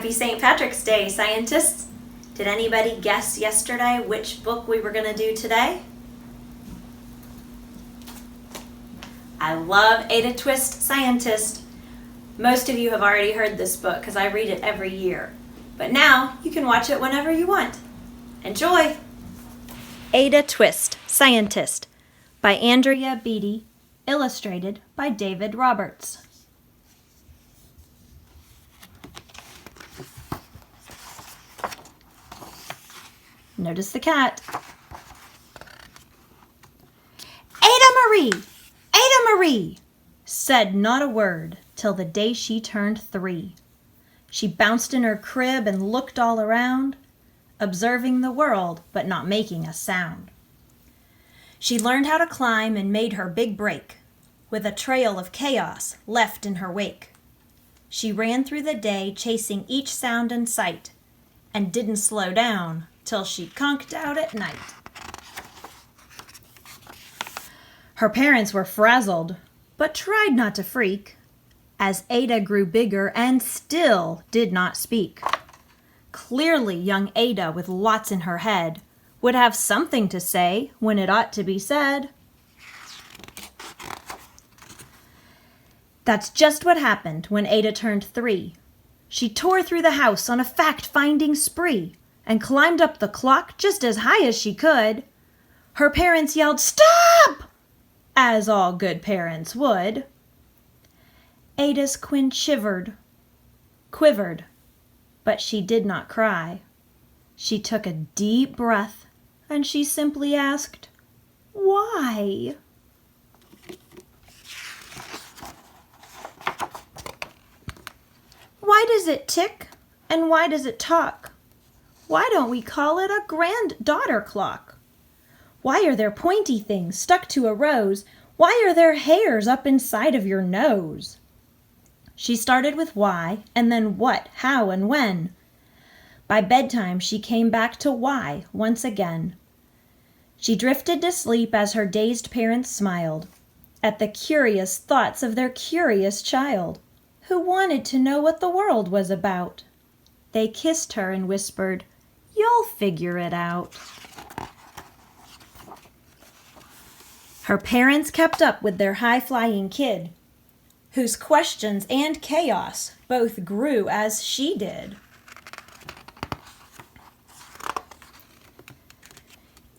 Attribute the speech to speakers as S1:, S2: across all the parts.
S1: Happy St. Patrick's Day, scientists! Did anybody guess yesterday which book we were going to do today? I love Ada Twist, Scientist. Most of you have already heard this book because I read it every year. But now you can watch it whenever you want. Enjoy! Ada Twist, Scientist by Andrea Beatty, illustrated by David Roberts. Notice the cat. Ada Marie, said not a word till the day she turned 3. She bounced in her crib and looked all around, observing the world but not making a sound. She learned how to climb and made her big break, with a trail of chaos left in her wake. She ran through the day chasing each sound and sight, and didn't slow down till she conked out at night. Her parents were frazzled, but tried not to freak, as Ada grew bigger and still did not speak. Clearly, young Ada, with lots in her head, would have something to say when it ought to be said. That's just what happened when Ada turned 3. She tore through the house on a fact-finding spree and climbed up the clock just as high as she could. Her parents yelled, "Stop!" as all good parents would. Ada's queen quivered, but she did not cry. She took a deep breath and she simply asked, "Why?" Why does it tick and why does it talk? Why don't we call it a granddaughter clock? Why are there pointy things stuck to a rose? Why are there hairs up inside of your nose? She started with why, and then what, how, and when. By bedtime, she came back to why once again. She drifted to sleep as her dazed parents smiled at the curious thoughts of their curious child, who wanted to know what the world was about. They kissed her and whispered, "You'll figure it out." Her parents kept up with their high-flying kid, whose questions and chaos both grew as she did.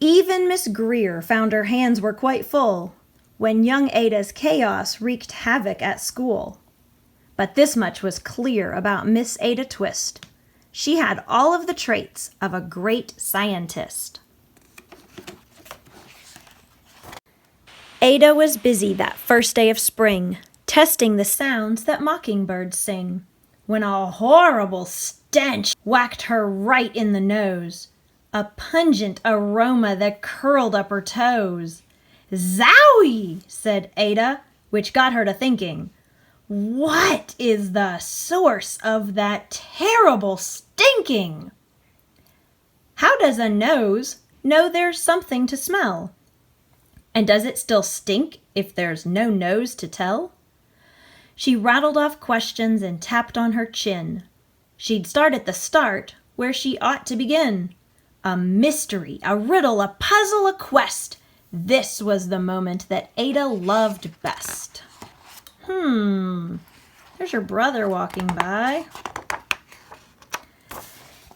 S1: Even Miss Greer found her hands were quite full when young Ada's chaos wreaked havoc at school. But this much was clear about Miss Ada Twist. She had all of the traits of a great scientist. Ada was busy that first day of spring, testing the sounds that mockingbirds sing, when a horrible stench whacked her right in the nose, a pungent aroma that curled up her toes. "Zowie!" said Ada, which got her to thinking, what is the source of that terrible stinking? How does a nose know there's something to smell? And does it still stink if there's no nose to tell? She rattled off questions and tapped on her chin. She'd start at the start where she ought to begin. A mystery, a riddle, a puzzle, a quest. This was the moment that Ada loved best. There's your brother walking by.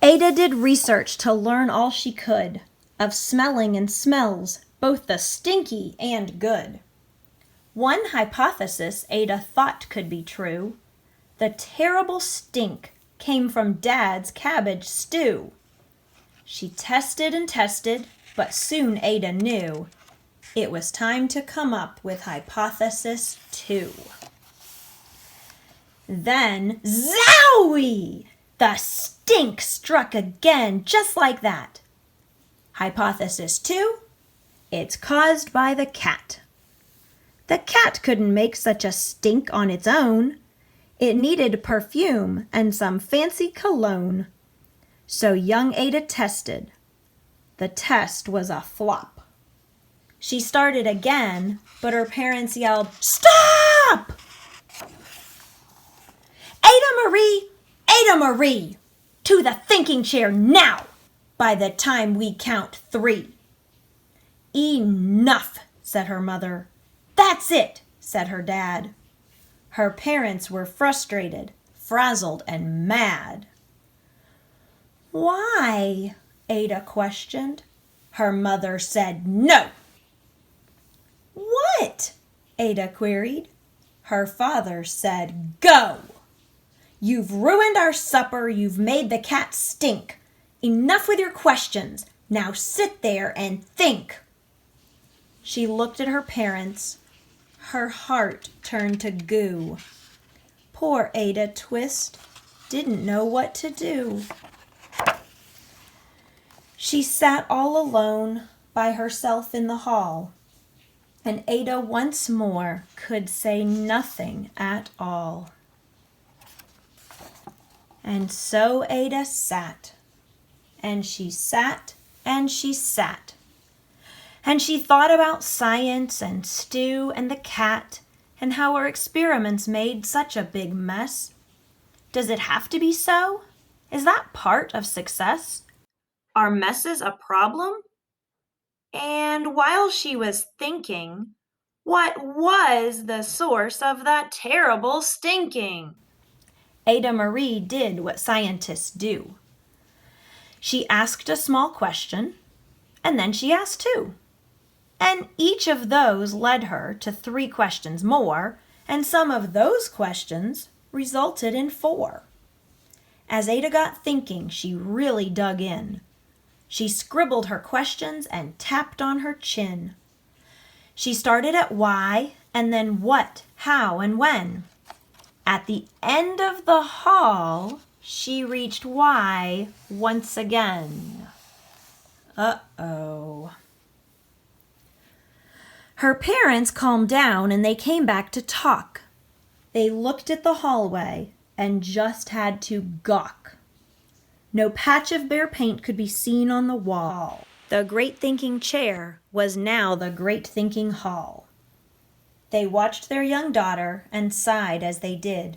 S1: Ada did research to learn all she could of smelling and smells, both the stinky and good. One hypothesis Ada thought could be true. The terrible stink came from Dad's cabbage stew. She tested and tested, but soon Ada knew it was time to come up with hypothesis 2. Then, zowie! The stink struck again, just like that. Hypothesis 2, it's caused by the cat. The cat couldn't make such a stink on its own. It needed perfume and some fancy cologne. So young Ada tested. The test was a flop. She started again, but her parents yelled, "Stop!" Ada Marie, To the thinking chair now, by the time we count 3. Enough, said her mother. That's it, said her dad. Her parents were frustrated, frazzled, and mad. Why? Ada questioned. Her mother said no. What? Ada queried. Her father said go. You've ruined our supper, you've made the cat stink. Enough with your questions. Now sit there and think. She looked at her parents. Her heart turned to goo. Poor Ada Twist didn't know what to do. She sat all alone by herself in the hall, and Ada once more could say nothing at all. And so Ada sat, and she sat, and she sat. And she thought about science and Stu and the cat and how her experiments made such a big mess. Does it have to be so? Is that part of success? Are messes a problem? And while she was thinking, what was the source of that terrible stinking? Ada Marie did what scientists do. She asked a small question, and then she asked 2. And each of those led her to 3 questions more, and some of those questions resulted in 4. As Ada got thinking, she really dug in. She scribbled her questions and tapped on her chin. She started at why, and then what, how, and when. At the end of the hall, she reached why once again. Uh-oh. Her parents calmed down and they came back to talk. They looked at the hallway and just had to gawk. No patch of bare paint could be seen on the wall. The great thinking chair was now the great thinking hall. They watched their young daughter and sighed as they did.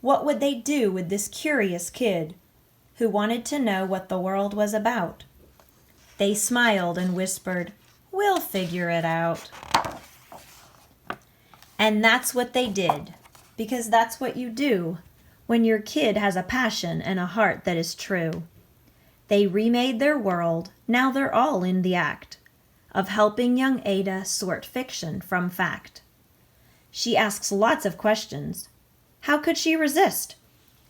S1: What would they do with this curious kid who wanted to know what the world was about? They smiled and whispered, "We'll figure it out." And that's what they did, because that's what you do when your kid has a passion and a heart that is true. They remade their world, now they're all in the act of helping young Ada sort fiction from fact. She asks lots of questions. How could she resist?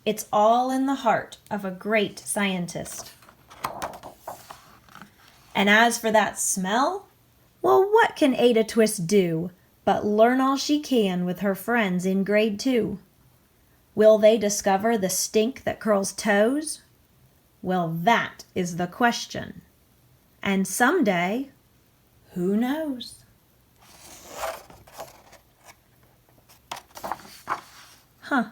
S1: It's all in the heart of a great scientist. And as for that smell, well, what can Ada Twist do but learn all she can with her friends in grade 2? Will they discover the stink that curls toes? Well, that is the question. And someday, who knows? Huh.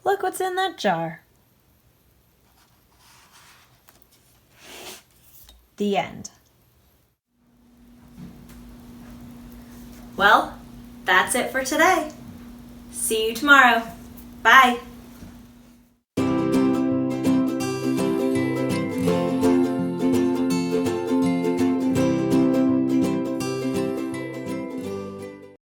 S1: Look what's in that jar. The end. Well, that's it for today. See you tomorrow. Bye.